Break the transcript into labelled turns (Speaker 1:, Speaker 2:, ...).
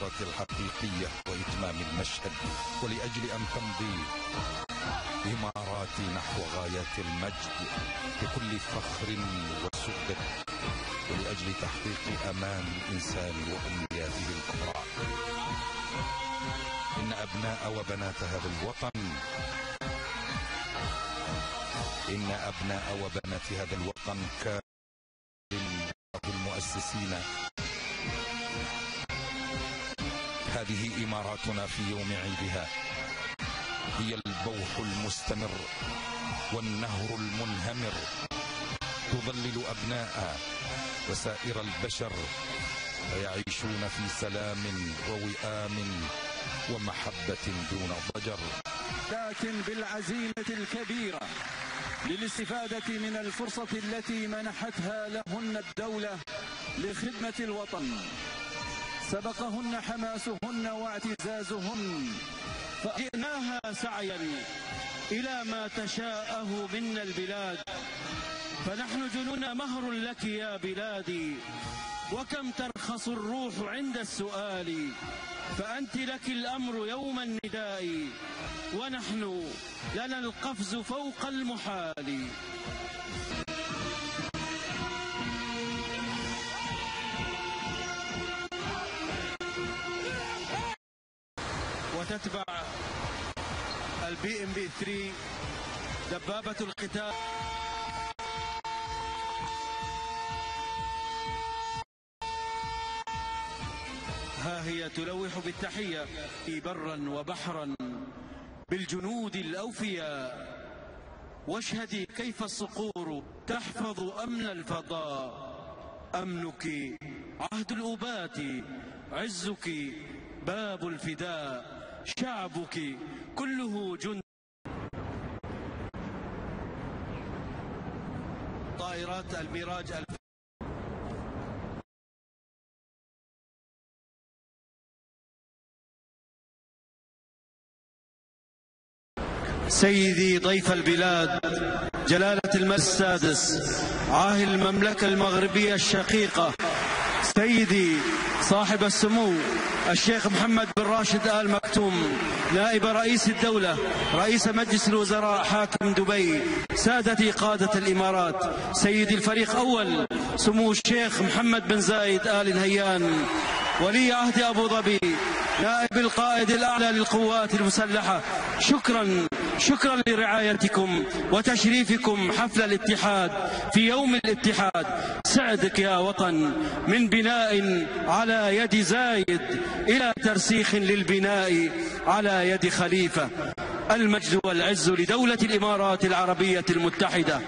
Speaker 1: الصورة الحقيقية وإتمام المشهد، ولأجل أن تمضي إماراتي نحو غايات المجد بكل فخر وسؤدد، ولأجل تحقيق أمان الإنسان وأمنياته الكبرى. إن أبناء وبنات هذا الوطن هذا الوطن كانوا المؤسسين. هذه إماراتنا في يوم عيدها هي البوح المستمر والنهر المنهمر، تظلل أبناء وسائر البشر فيعيشون في سلام ووئام ومحبة دون ضجر،
Speaker 2: لكن بالعزيمة الكبيرة للاستفادة من الفرصة التي منحتها لهن الدولة لخدمة الوطن. سبقهن حماسهن واعتزازهن، فجئناها سعيا إلى ما تشاءه منا البلاد، فنحن جنون مهر لك يا بلادي، وكم ترخص الروح عند السؤال، فأنت لك الأمر يوم النداء، ونحن لنا القفز فوق المحال. وتتبع الBMP-3 دبابة القتال. ها هي تلوح بالتحية برا وبحرا بالجنود الأوفياء، واشهدي كيف الصقور تحفظ أمن الفضاء. أمنك عهد الأبات، عزك باب الفداء، شعبك كله جند. طائرات الميراج سيدي ضيف البلاد جلالة الملك السادس عاهل المملكة المغربية الشقيقة، سيدي صاحب السمو الشيخ محمد بن راشد آل مكتوم نائب رئيس الدولة رئيس مجلس الوزراء حاكم دبي، سادتي قادة الإمارات، سيدي الفريق أول سمو الشيخ محمد بن زايد آل نهيان ولي عهد أبو ظبي نائب القائد الأعلى للقوات المسلحة، شكرا لرعايتكم وتشريفكم حفل الاتحاد في يوم الاتحاد. سعدك يا وطن من بناء على يد زايد إلى ترسيخ للبناء على يد خليفة. المجد والعز لدولة الإمارات العربية المتحدة.